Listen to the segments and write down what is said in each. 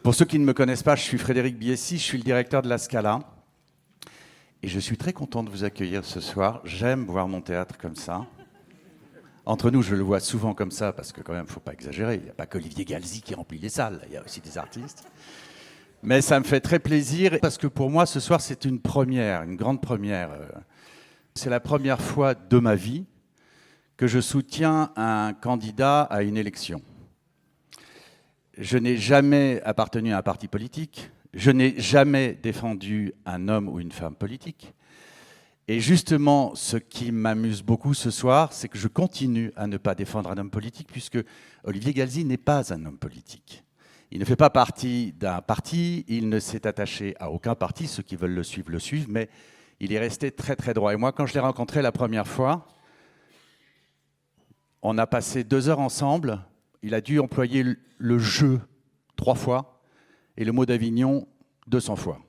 Pour ceux qui ne me connaissent pas, je suis Frédéric Biessy, je suis le directeur de la Scala. Et je suis très content de vous accueillir ce soir. J'aime voir mon théâtre comme ça. Entre nous, je le vois souvent comme ça, parce que quand même, il ne faut pas exagérer. Il n'y a pas qu'Olivier Galzi qui remplit les salles, il y a aussi des artistes. Mais ça me fait très plaisir, parce que pour moi, ce soir, c'est une première, une grande première. C'est la première fois de ma vie que je soutiens un candidat à une élection. Je n'ai jamais appartenu à un parti politique. Je n'ai jamais défendu un homme ou une femme politique. Et justement, ce qui m'amuse beaucoup ce soir, c'est que je continue à ne pas défendre un homme politique, puisque Olivier Galzi n'est pas un homme politique. Il ne fait pas partie d'un parti, il ne s'est attaché à aucun parti, ceux qui veulent le suivent, mais il est resté très très droit. Et moi, quand je l'ai rencontré la première fois, on a passé 2 heures ensemble, il a dû employer le jeu 3 fois, et le mot d'Avignon 200 fois.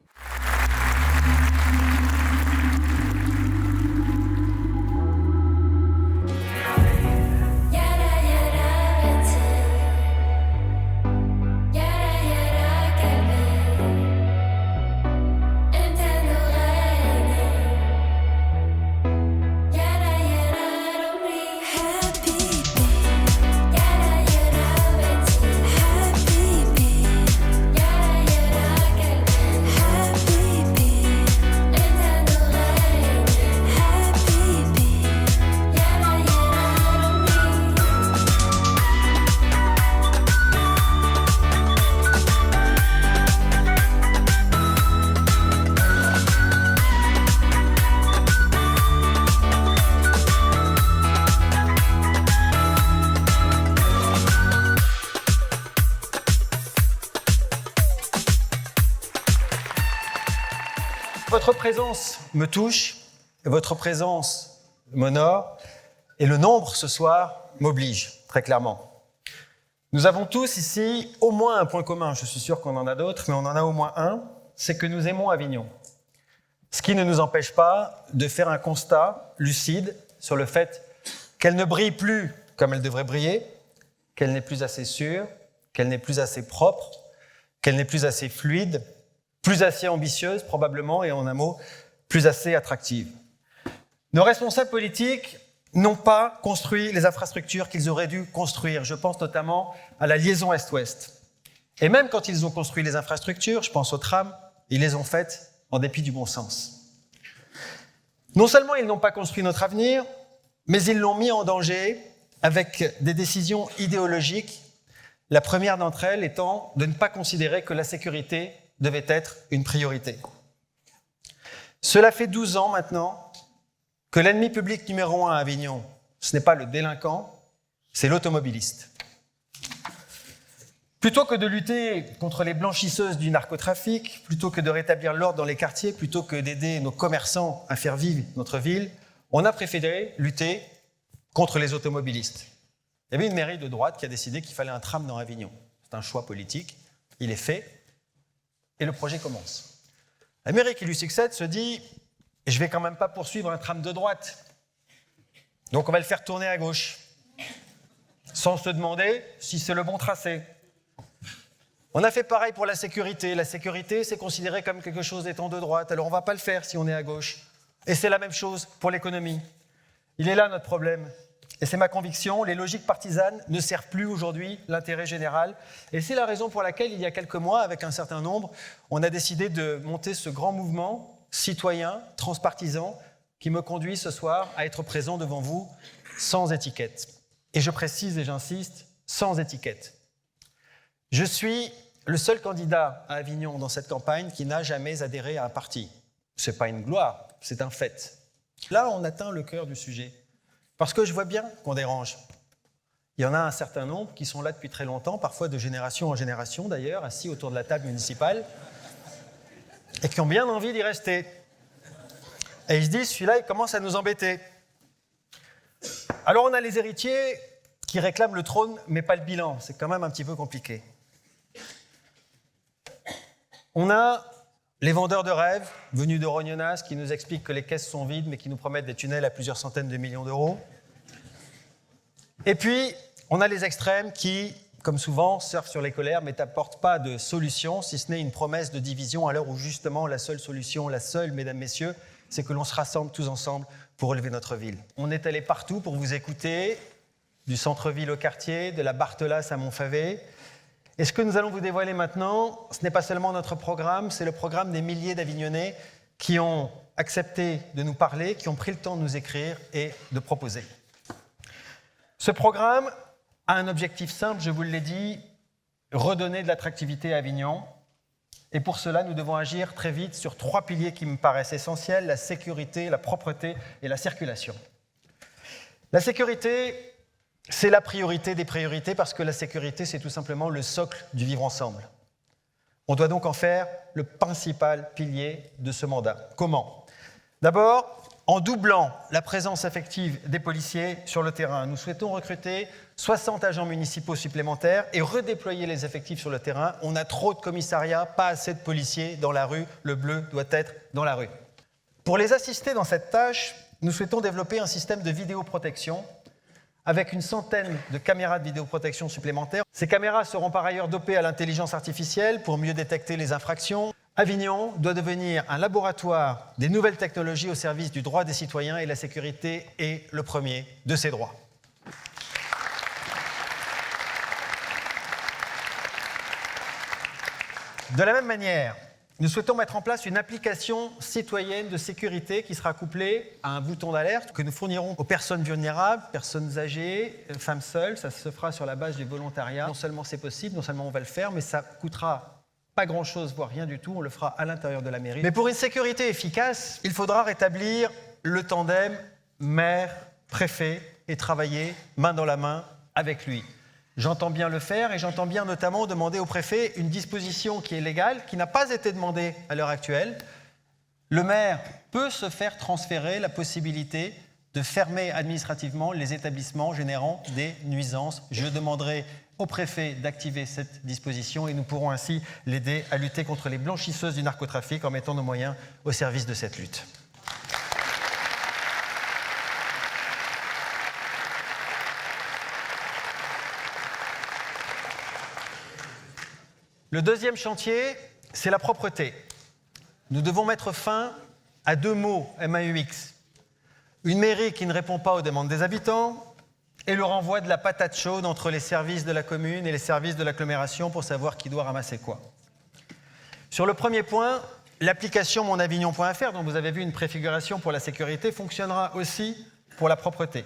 Votre présence me touche, votre présence m'honore, et le nombre ce soir m'oblige, très clairement. Nous avons tous ici au moins un point commun, je suis sûr qu'on en a d'autres, mais on en a au moins un, c'est que nous aimons Avignon. Ce qui ne nous empêche pas de faire un constat lucide sur le fait qu'elle ne brille plus comme elle devrait briller, qu'elle n'est plus assez sûre, qu'elle n'est plus assez propre, qu'elle n'est plus assez fluide, plus assez ambitieuse probablement, et en un mot, plus assez attractive. Nos responsables politiques n'ont pas construit les infrastructures qu'ils auraient dû construire. Je pense notamment à la liaison Est-Ouest. Et même quand ils ont construit les infrastructures, je pense aux trams, ils les ont faites en dépit du bon sens. Non seulement ils n'ont pas construit notre avenir, mais ils l'ont mis en danger avec des décisions idéologiques, la première d'entre elles étant de ne pas considérer que la sécurité devait être une priorité. Cela fait 12 ans maintenant que l'ennemi public numéro 1 à Avignon, ce n'est pas le délinquant, c'est l'automobiliste. Plutôt que de lutter contre les blanchisseuses du narcotrafic, plutôt que de rétablir l'ordre dans les quartiers, plutôt que d'aider nos commerçants à faire vivre notre ville, on a préféré lutter contre les automobilistes. Il y avait une mairie de droite qui a décidé qu'il fallait un tram dans Avignon. C'est un choix politique, il est fait. Et le projet commence. La mairie qui lui succède se dit « Je ne vais quand même pas poursuivre un tram de droite. Donc on va le faire tourner à gauche. » Sans se demander si c'est le bon tracé. On a fait pareil pour la sécurité. La sécurité, c'est considéré comme quelque chose étant de droite. Alors on ne va pas le faire si on est à gauche. Et c'est la même chose pour l'économie. Il est là notre problème. Et c'est ma conviction, les logiques partisanes ne servent plus aujourd'hui l'intérêt général. Et c'est la raison pour laquelle, il y a quelques mois, avec un certain nombre, on a décidé de monter ce grand mouvement citoyen, transpartisan, qui me conduit ce soir à être présent devant vous sans étiquette. Et je précise et j'insiste, sans étiquette. Je suis le seul candidat à Avignon dans cette campagne qui n'a jamais adhéré à un parti. Ce n'est pas une gloire, c'est un fait. Là, on atteint le cœur du sujet. Parce que je vois bien qu'on dérange. Il y en a un certain nombre qui sont là depuis très longtemps, parfois de génération en génération d'ailleurs, assis autour de la table municipale, et qui ont bien envie d'y rester. Et ils se disent, celui-là, il commence à nous embêter. Alors on a les héritiers qui réclament le trône, mais pas le bilan. C'est quand même un petit peu compliqué. On a les vendeurs de rêves, venus de Rognonas, qui nous expliquent que les caisses sont vides, mais qui nous promettent des tunnels à plusieurs centaines de millions d'euros. Et puis, on a les extrêmes qui comme souvent, surfe sur les colères, mais n'apporte pas de solution, si ce n'est une promesse de division, à l'heure où justement la seule solution, la seule, mesdames, messieurs, c'est que l'on se rassemble tous ensemble pour relever notre ville. On est allé partout pour vous écouter, du centre-ville au quartier, de la Barthelasse à Montfavet. Et ce que nous allons vous dévoiler maintenant, ce n'est pas seulement notre programme, c'est le programme des milliers d'Avignonnais qui ont accepté de nous parler, qui ont pris le temps de nous écrire et de proposer. Ce programme a un objectif simple, je vous l'ai dit, redonner de l'attractivité à Avignon. Et pour cela, nous devons agir très vite sur 3 piliers qui me paraissent essentiels, la sécurité, la propreté et la circulation. La sécurité, c'est la priorité des priorités parce que la sécurité, c'est tout simplement le socle du vivre ensemble. On doit donc en faire le principal pilier de ce mandat. Comment ? D'abord, en doublant la présence effective des policiers sur le terrain. Nous souhaitons recruter 60 agents municipaux supplémentaires et redéployer les effectifs sur le terrain. On a trop de commissariats, pas assez de policiers dans la rue. Le bleu doit être dans la rue. Pour les assister dans cette tâche, nous souhaitons développer un système de vidéoprotection avec une centaine de caméras de vidéoprotection supplémentaires. Ces caméras seront par ailleurs dopées à l'intelligence artificielle pour mieux détecter les infractions. Avignon doit devenir un laboratoire des nouvelles technologies au service du droit des citoyens et la sécurité est le premier de ces droits. De la même manière, nous souhaitons mettre en place une application citoyenne de sécurité qui sera couplée à un bouton d'alerte que nous fournirons aux personnes vulnérables, personnes âgées, femmes seules. Ça se fera sur la base du volontariat. Non seulement c'est possible, non seulement on va le faire, mais ça coûtera pas grand-chose, voire rien du tout. On le fera à l'intérieur de la mairie. Mais pour une sécurité efficace, il faudra rétablir le tandem maire-préfet et travailler main dans la main avec lui. J'entends bien le faire et j'entends bien notamment demander au préfet une disposition qui est légale, qui n'a pas été demandée à l'heure actuelle. Le maire peut se faire transférer la possibilité de fermer administrativement les établissements générant des nuisances. Je demanderai au préfet d'activer cette disposition et nous pourrons ainsi l'aider à lutter contre les blanchisseuses du narcotrafic en mettant nos moyens au service de cette lutte. Le deuxième chantier, c'est la propreté. Nous devons mettre fin à 2 mots MAUX. Une mairie qui ne répond pas aux demandes des habitants et le renvoi de la patate chaude entre les services de la commune et les services de l'agglomération pour savoir qui doit ramasser quoi. Sur le premier point, l'application monavignon.fr, dont vous avez vu une préfiguration pour la sécurité, fonctionnera aussi pour la propreté.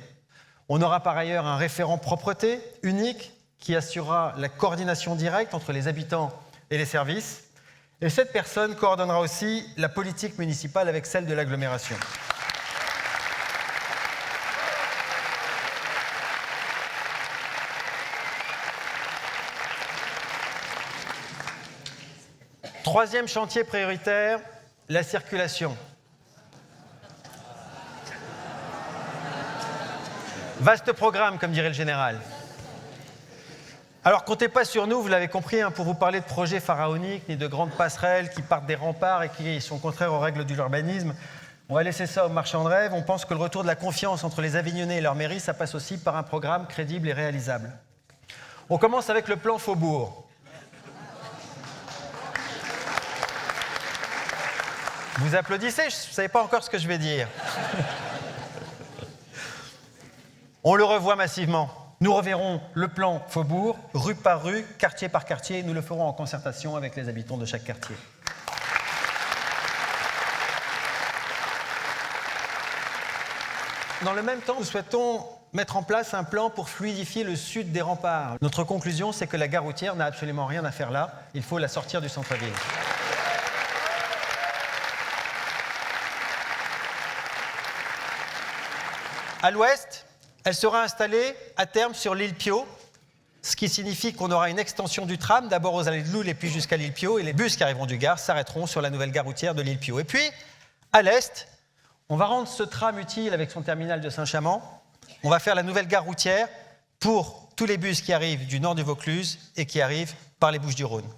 On aura par ailleurs un référent propreté unique qui assurera la coordination directe entre les habitants et les services. Et cette personne coordonnera aussi la politique municipale avec celle de l'agglomération. Troisième chantier prioritaire, la circulation. Vaste programme, comme dirait le général. Alors, comptez pas sur nous, vous l'avez compris, pour vous parler de projets pharaoniques, ni de grandes passerelles qui partent des remparts et qui sont contraires aux règles de l'urbanisme. On va laisser ça aux marchands de rêve. On pense que le retour de la confiance entre les Avignonnais et leur mairie, ça passe aussi par un programme crédible et réalisable. On commence avec le plan Faubourg. Vous applaudissez, je ne savez pas encore ce que je vais dire. On le revoit massivement. Nous reverrons le plan Faubourg, rue par rue, quartier par quartier. Nous le ferons en concertation avec les habitants de chaque quartier. Dans le même temps, nous souhaitons mettre en place un plan pour fluidifier le sud des remparts. Notre conclusion, c'est que la gare routière n'a absolument rien à faire là. Il faut la sortir du centre-ville. À l'ouest, elle sera installée à terme sur l'île Piau, ce qui signifie qu'on aura une extension du tram, d'abord aux allées de Loul et puis jusqu'à l'île Piau, et les bus qui arriveront du Gard s'arrêteront sur la nouvelle gare routière de l'île Piau. Et puis, à l'est, on va rendre ce tram utile avec son terminal de Saint-Chamond. On va faire la nouvelle gare routière pour tous les bus qui arrivent du nord du Vaucluse et qui arrivent par les Bouches-du-Rhône.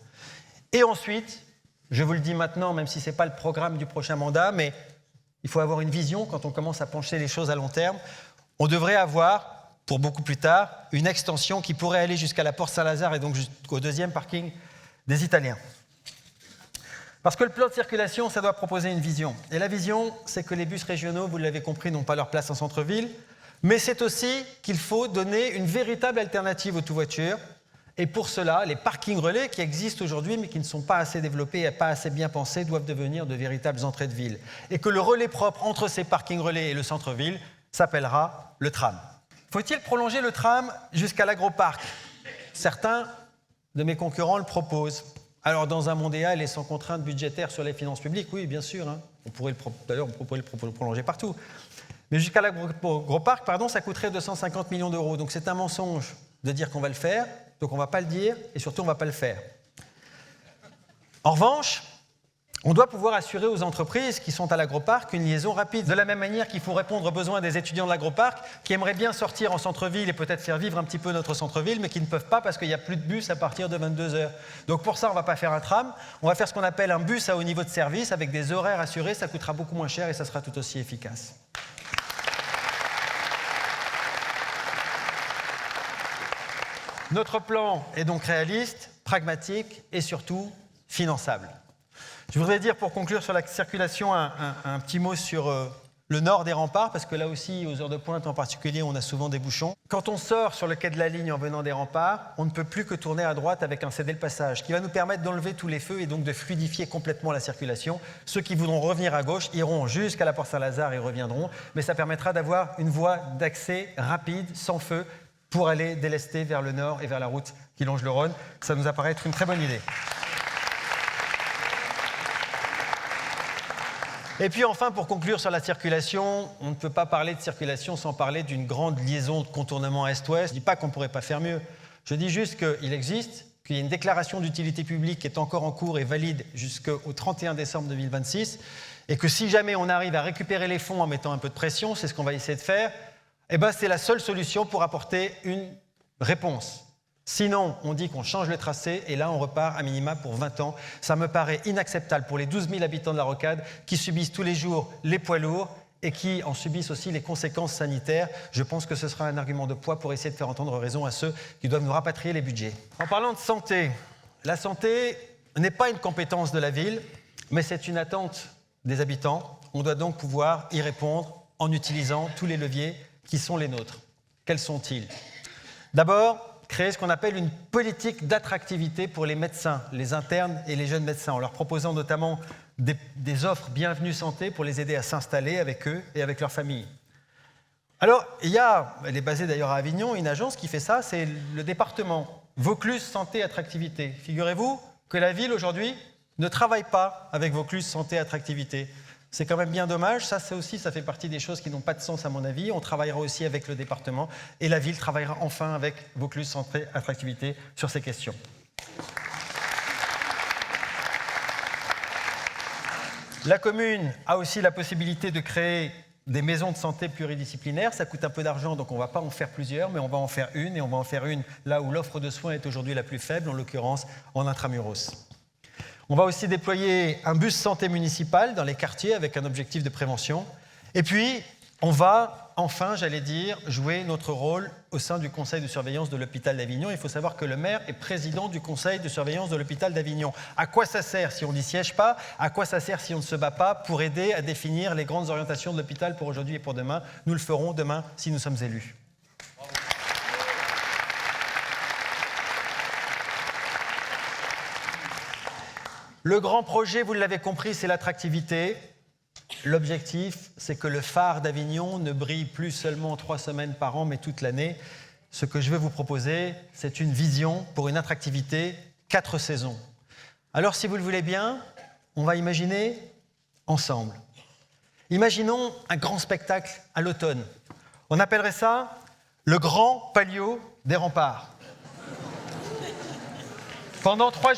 Et ensuite, je vous le dis maintenant, même si ce n'est pas le programme du prochain mandat, mais il faut avoir une vision quand on commence à pencher les choses à long terme. On devrait avoir pour beaucoup plus tard, une extension qui pourrait aller jusqu'à la Porte Saint-Lazare et donc jusqu'au deuxième parking des Italiens. Parce que le plan de circulation, ça doit proposer une vision. Et la vision, c'est que les bus régionaux, vous l'avez compris, n'ont pas leur place en centre-ville, mais c'est aussi qu'il faut donner une véritable alternative aux tout-voitures. Et pour cela, les parkings relais qui existent aujourd'hui, mais qui ne sont pas assez développés et pas assez bien pensés, doivent devenir de véritables entrées de ville. Et que le relais propre entre ces parkings relais et le centre-ville s'appellera le tram. Faut-il prolonger le tram jusqu'à l'agroparc? Certains de mes concurrents le proposent. Alors, dans un monde idéal et sans contrainte budgétaire sur les finances publiques, oui, bien sûr. D'ailleurs, on pourrait le prolonger partout. Mais jusqu'à l'agroparc, ça coûterait 250 millions d'euros. Donc, c'est un mensonge de dire qu'on va le faire. Donc, on ne va pas le dire et surtout, on ne va pas le faire. En revanche, on doit pouvoir assurer aux entreprises qui sont à l'agroparc une liaison rapide. De la même manière qu'il faut répondre aux besoins des étudiants de l'agroparc qui aimeraient bien sortir en centre-ville et peut-être faire vivre un petit peu notre centre-ville, mais qui ne peuvent pas parce qu'il n'y a plus de bus à partir de 22h. Donc pour ça, on ne va pas faire un tram, on va faire ce qu'on appelle un bus à haut niveau de service avec des horaires assurés, ça coûtera beaucoup moins cher et ça sera tout aussi efficace. Notre plan est donc réaliste, pragmatique et surtout finançable. Je voudrais dire, pour conclure sur la circulation, un petit mot sur le nord des remparts, parce que là aussi, aux heures de pointe en particulier, on a souvent des bouchons. Quand on sort sur le quai de la ligne en venant des remparts, on ne peut plus que tourner à droite avec un cédé-le-passage, qui va nous permettre d'enlever tous les feux et donc de fluidifier complètement la circulation. Ceux qui voudront revenir à gauche iront jusqu'à la Porte Saint-Lazare et reviendront, mais ça permettra d'avoir une voie d'accès rapide, sans feu, pour aller délester vers le nord et vers la route qui longe le Rhône. Ça nous apparaît être une très bonne idée. Et puis enfin, pour conclure sur la circulation, on ne peut pas parler de circulation sans parler d'une grande liaison de contournement est-ouest. Je ne dis pas qu'on ne pourrait pas faire mieux. Je dis juste qu'il existe, qu'il y a une déclaration d'utilité publique qui est encore en cours et valide jusqu'au 31 décembre 2026, et que si jamais on arrive à récupérer les fonds en mettant un peu de pression, c'est ce qu'on va essayer de faire, c'est la seule solution pour apporter une réponse. Sinon, on dit qu'on change le tracé et là, on repart à minima pour 20 ans. Ça me paraît inacceptable pour les 12 000 habitants de la Rocade qui subissent tous les jours les poids lourds et qui en subissent aussi les conséquences sanitaires. Je pense que ce sera un argument de poids pour essayer de faire entendre raison à ceux qui doivent nous rapatrier les budgets. En parlant de santé, la santé n'est pas une compétence de la ville, mais c'est une attente des habitants. On doit donc pouvoir y répondre en utilisant tous les leviers qui sont les nôtres. Quels sont-ils? D'abord, créer ce qu'on appelle une politique d'attractivité pour les médecins, les internes et les jeunes médecins, en leur proposant notamment des offres Bienvenue Santé pour les aider à s'installer avec eux et avec leur famille. Alors, elle est basée d'ailleurs à Avignon, une agence qui fait ça, c'est le département Vaucluse Santé Attractivité. Figurez-vous que la ville aujourd'hui ne travaille pas avec Vaucluse Santé Attractivité. C'est quand même bien dommage, ça fait partie des choses qui n'ont pas de sens à mon avis. On travaillera aussi avec le département et la ville travaillera enfin avec Vaucluse Santé Attractivité sur ces questions. La commune a aussi la possibilité de créer des maisons de santé pluridisciplinaires. Ça coûte un peu d'argent, donc on ne va pas en faire plusieurs, mais on va en faire une, et on va en faire une là où l'offre de soins est aujourd'hui la plus faible, en l'occurrence en intramuros. On va aussi déployer un bus santé municipal dans les quartiers avec un objectif de prévention. Et puis, on va enfin, jouer notre rôle au sein du conseil de surveillance de l'hôpital d'Avignon. Il faut savoir que le maire est président du conseil de surveillance de l'hôpital d'Avignon. À quoi ça sert si on n'y siège pas? À quoi ça sert si on ne se bat pas pour aider à définir les grandes orientations de l'hôpital pour aujourd'hui et pour demain? Nous le ferons demain si nous sommes élus. Le grand projet, vous l'avez compris, c'est l'attractivité. L'objectif, c'est que le phare d'Avignon ne brille plus seulement 3 semaines par an, mais toute l'année. Ce que je vais vous proposer, c'est une vision pour une attractivité 4 saisons. Alors, si vous le voulez bien, on va imaginer ensemble. Imaginons un grand spectacle à l'automne. On appellerait ça le Grand Palio des Remparts. Pendant 3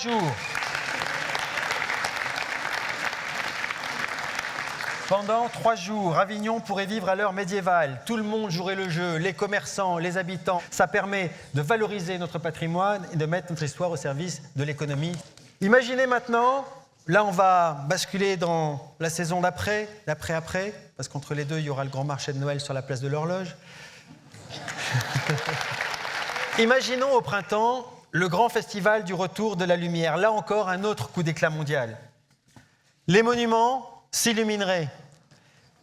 jours, Avignon pourrait vivre à l'heure médiévale. Tout le monde jouerait le jeu, les commerçants, les habitants. Ça permet de valoriser notre patrimoine et de mettre notre histoire au service de l'économie. Imaginez maintenant, là on va basculer dans la saison d'après, l'après-après, parce qu'entre les deux, il y aura le grand marché de Noël sur la place de l'Horloge. Imaginons au printemps le grand festival du retour de la lumière. Là encore, un autre coup d'éclat mondial. Les monuments s'illumineraient.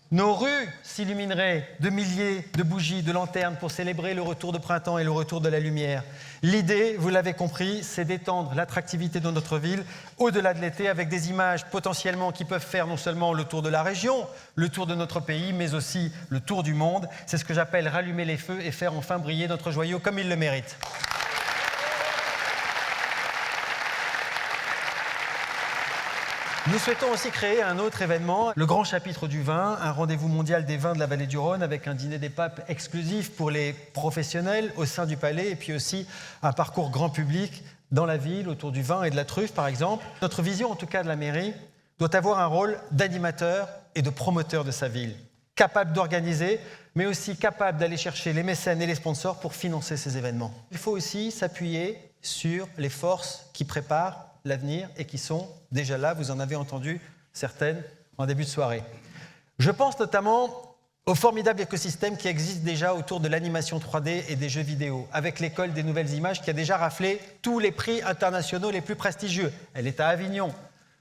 Nos rues s'illumineraient de milliers de bougies, de lanternes pour célébrer le retour de printemps et le retour de la lumière. L'idée, vous l'avez compris, c'est d'étendre l'attractivité de notre ville au-delà de l'été avec des images potentiellement qui peuvent faire non seulement le tour de la région, le tour de notre pays, mais aussi le tour du monde. C'est ce que j'appelle rallumer les feux et faire enfin briller notre joyau comme il le mérite. Nous souhaitons aussi créer un autre événement, le grand chapitre du vin, un rendez-vous mondial des vins de la vallée du Rhône avec un dîner des papes exclusif pour les professionnels au sein du palais et puis aussi un parcours grand public dans la ville autour du vin et de la truffe par exemple. Notre vision en tout cas de la mairie doit avoir un rôle d'animateur et de promoteur de sa ville, capable d'organiser mais aussi capable d'aller chercher les mécènes et les sponsors pour financer ces événements. Il faut aussi s'appuyer sur les forces qui préparent l'avenir et qui sont déjà là, vous en avez entendu certaines en début de soirée. Je pense notamment au formidable écosystème qui existe déjà autour de l'animation 3D et des jeux vidéo, avec l'École des Nouvelles Images qui a déjà raflé tous les prix internationaux les plus prestigieux. Elle est à Avignon.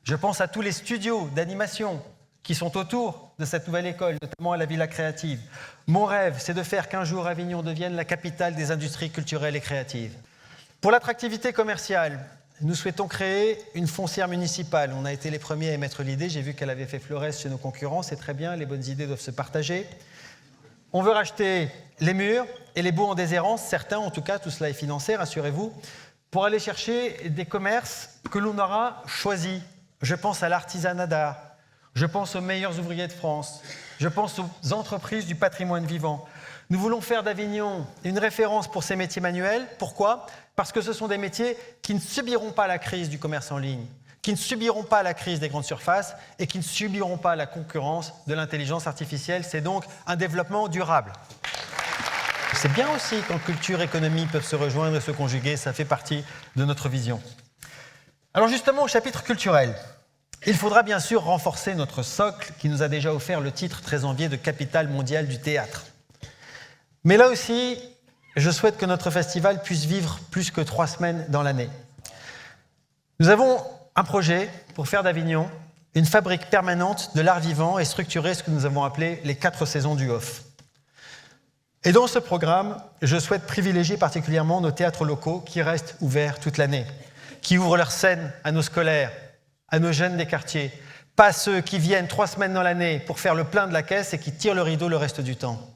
Je pense à tous les studios d'animation qui sont autour de cette nouvelle école, notamment à la Villa Créative. Mon rêve, c'est de faire qu'un jour Avignon devienne la capitale des industries culturelles et créatives. Pour l'attractivité commerciale, nous souhaitons créer une foncière municipale. On a été les premiers à émettre l'idée. J'ai vu qu'elle avait fait florès chez nos concurrents. C'est très bien, les bonnes idées doivent se partager. On veut racheter les murs et les baux en déshérence, certains en tout cas, tout cela est financé, rassurez-vous, pour aller chercher des commerces que l'on aura choisis. Je pense à l'artisanat d'art, je pense aux meilleurs ouvriers de France, je pense aux entreprises du patrimoine vivant. Nous voulons faire d'Avignon une référence pour ces métiers manuels. Pourquoi ? Parce que ce sont des métiers qui ne subiront pas la crise du commerce en ligne, qui ne subiront pas la crise des grandes surfaces et qui ne subiront pas la concurrence de l'intelligence artificielle. C'est donc un développement durable. C'est bien aussi quand culture et économie peuvent se rejoindre et se conjuguer, ça fait partie de notre vision. Alors justement, au chapitre culturel, il faudra bien sûr renforcer notre socle qui nous a déjà offert le titre très envié de capitale mondiale du théâtre. Mais là aussi, je souhaite que notre festival puisse vivre plus que 3 semaines dans l'année. Nous avons un projet pour faire d'Avignon une fabrique permanente de l'art vivant et structurer ce que nous avons appelé les 4 saisons du off. Et dans ce programme, je souhaite privilégier particulièrement nos théâtres locaux qui restent ouverts toute l'année, qui ouvrent leurs scènes à nos scolaires, à nos jeunes des quartiers, pas ceux qui viennent 3 semaines dans l'année pour faire le plein de la caisse et qui tirent le rideau le reste du temps.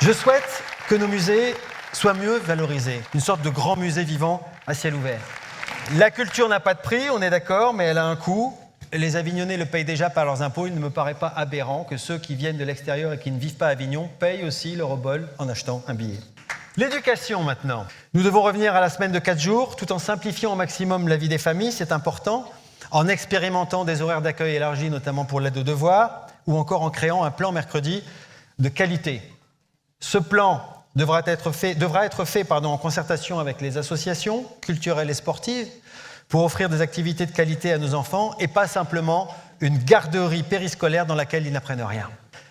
Je souhaite que nos musées soient mieux valorisés, une sorte de grand musée vivant à ciel ouvert. La culture n'a pas de prix, on est d'accord, mais elle a un coût. Les Avignonnais le payent déjà par leurs impôts. Il ne me paraît pas aberrant que ceux qui viennent de l'extérieur et qui ne vivent pas à Avignon payent aussi leur obol en achetant un billet. L'éducation maintenant. Nous devons revenir à la semaine de 4 jours, tout en simplifiant au maximum la vie des familles, c'est important, en expérimentant des horaires d'accueil élargis, notamment pour l'aide aux devoirs, ou encore en créant un plan mercredi de qualité. Ce plan devra être fait en concertation avec les associations culturelles et sportives pour offrir des activités de qualité à nos enfants et pas simplement une garderie périscolaire dans laquelle ils n'apprennent rien.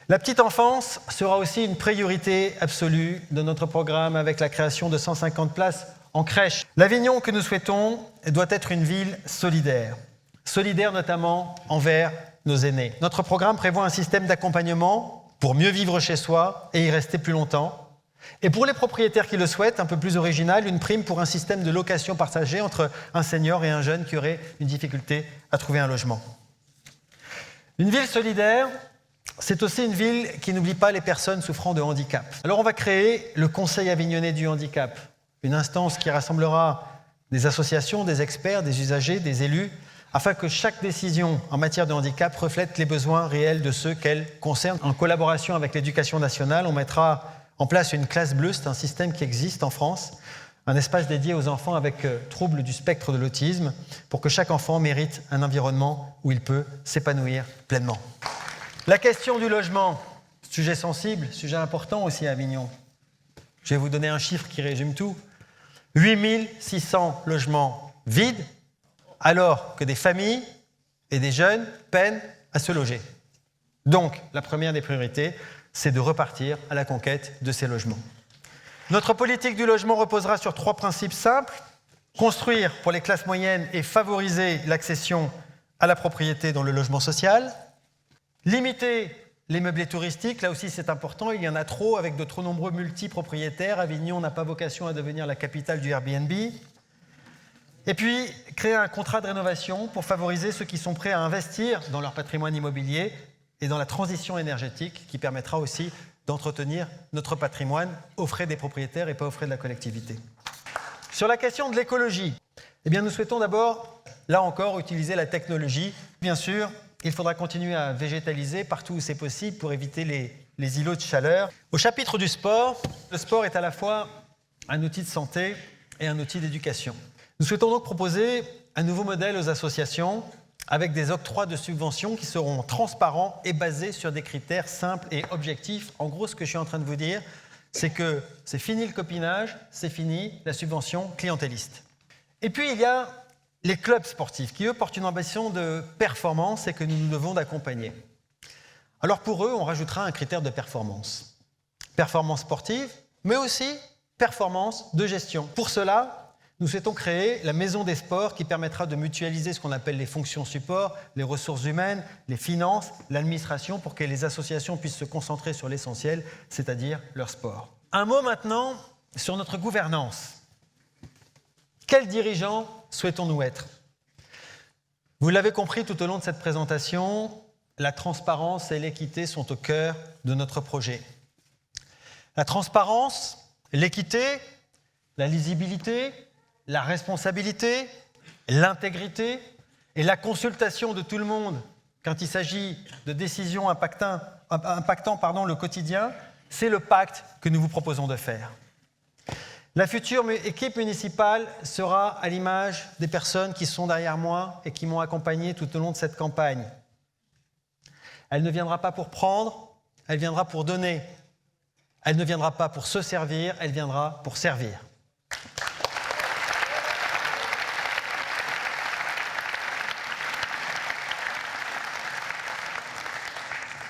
La petite enfance sera aussi une priorité absolue de notre programme avec la création de 150 places en crèche. L'Avignon que nous souhaitons doit être une ville solidaire. Solidaire notamment envers nos aînés. Notre programme prévoit un système d'accompagnement pour mieux vivre chez soi et y rester plus longtemps. Et pour les propriétaires qui le souhaitent, un peu plus original, une prime pour un système de location partagée entre un senior et un jeune qui aurait une difficulté à trouver un logement. Une ville solidaire, c'est aussi une ville qui n'oublie pas les personnes souffrant de handicap. Alors on va créer le Conseil avignonnais du handicap, une instance qui rassemblera des associations, des experts, des usagers, des élus, afin que chaque décision en matière de handicap reflète les besoins réels de ceux qu'elle concerne. En collaboration avec l'Éducation nationale, on mettra en place une classe bleue, c'est un système qui existe en France, un espace dédié aux enfants avec troubles du spectre de l'autisme, pour que chaque enfant mérite un environnement où il peut s'épanouir pleinement. La question du logement, sujet sensible, sujet important aussi à Avignon. Je vais vous donner un chiffre qui résume tout. 8600 logements vides, alors que des familles et des jeunes peinent à se loger. Donc, la première des priorités, c'est de repartir à la conquête de ces logements. Notre politique du logement reposera sur 3 principes simples. Construire pour les classes moyennes et favoriser l'accession à la propriété dans le logement social. Limiter les meublés touristiques, là aussi c'est important, il y en a trop avec de trop nombreux multipropriétaires. Avignon n'a pas vocation à devenir la capitale du Airbnb. Et puis, créer un contrat de rénovation pour favoriser ceux qui sont prêts à investir dans leur patrimoine immobilier et dans la transition énergétique qui permettra aussi d'entretenir notre patrimoine aux frais des propriétaires et pas aux frais de la collectivité. Sur la question de l'écologie, eh bien, nous souhaitons d'abord, là encore, utiliser la technologie. Bien sûr, il faudra continuer à végétaliser partout où c'est possible pour éviter les îlots de chaleur. Au chapitre du sport, le sport est à la fois un outil de santé et un outil d'éducation. Nous souhaitons donc proposer un nouveau modèle aux associations avec des octrois de subventions qui seront transparents et basés sur des critères simples et objectifs. En gros, ce que je suis en train de vous dire, c'est que c'est fini le copinage, c'est fini la subvention clientéliste. Et puis, il y a les clubs sportifs qui, eux, portent une ambition de performance et que nous nous devons d'accompagner. Alors, pour eux, on rajoutera un critère de performance. Performance sportive, mais aussi performance de gestion. Pour cela, nous souhaitons créer la maison des sports qui permettra de mutualiser ce qu'on appelle les fonctions support, les ressources humaines, les finances, l'administration, pour que les associations puissent se concentrer sur l'essentiel, c'est-à-dire leur sport. Un mot maintenant sur notre gouvernance. Quels dirigeants souhaitons-nous être ? Vous l'avez compris tout au long de cette présentation, la transparence et l'équité sont au cœur de notre projet. La transparence, l'équité, la lisibilité, la responsabilité, l'intégrité et la consultation de tout le monde quand il s'agit de décisions impactant le quotidien, c'est le pacte que nous vous proposons de faire. La future équipe municipale sera à l'image des personnes qui sont derrière moi et qui m'ont accompagné tout au long de cette campagne. Elle ne viendra pas pour prendre, elle viendra pour donner. Elle ne viendra pas pour se servir, elle viendra pour servir.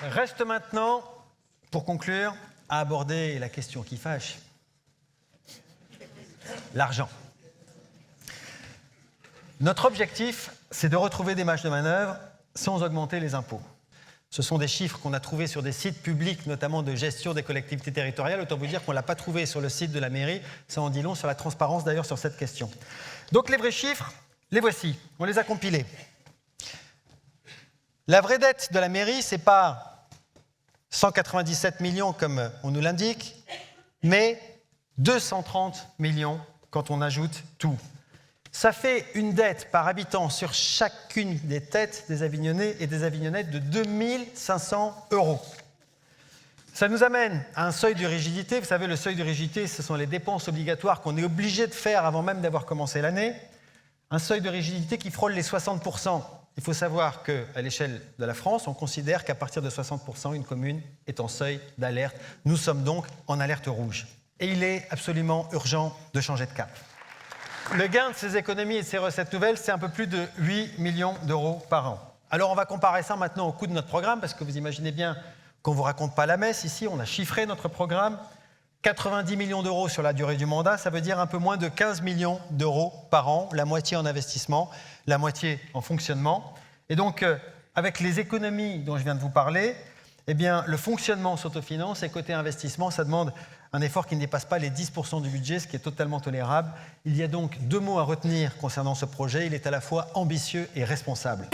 Reste maintenant, pour conclure, à aborder la question qui fâche. L'argent. Notre objectif, c'est de retrouver des marges de manœuvre sans augmenter les impôts. Ce sont des chiffres qu'on a trouvés sur des sites publics, notamment de gestion des collectivités territoriales. Autant vous dire qu'on ne l'a pas trouvé sur le site de la mairie. Ça en dit long sur la transparence, d'ailleurs, sur cette question. Donc les vrais chiffres, les voici. On les a compilés. La vraie dette de la mairie, ce n'est pas 197 millions comme on nous l'indique, mais 230 millions quand on ajoute tout. Ça fait une dette par habitant sur chacune des têtes des Avignonnais et des Avignonnettes de 2 500 €. Ça nous amène à un seuil de rigidité. Vous savez, le seuil de rigidité, ce sont les dépenses obligatoires qu'on est obligé de faire avant même d'avoir commencé l'année. Un seuil de rigidité qui frôle les 60%. Il faut savoir qu'à l'échelle de la France, on considère qu'à partir de 60%, une commune est en seuil d'alerte. Nous sommes donc en alerte rouge. Et il est absolument urgent de changer de cap. Le gain de ces économies et de ces recettes nouvelles, c'est un peu plus de 8 millions d'euros par an. Alors on va comparer ça maintenant au coût de notre programme, parce que vous imaginez bien qu'on ne vous raconte pas la messe ici, on a chiffré notre programme. 90 millions d'euros sur la durée du mandat, ça veut dire un peu moins de 15 millions d'euros par an, la moitié en investissement, la moitié en fonctionnement. Et donc, avec les économies dont je viens de vous parler, eh bien, le fonctionnement s'autofinance et côté investissement, ça demande un effort qui ne dépasse pas les 10% du budget, ce qui est totalement tolérable. Il y a donc 2 mots à retenir concernant ce projet. Il est à la fois ambitieux et responsable.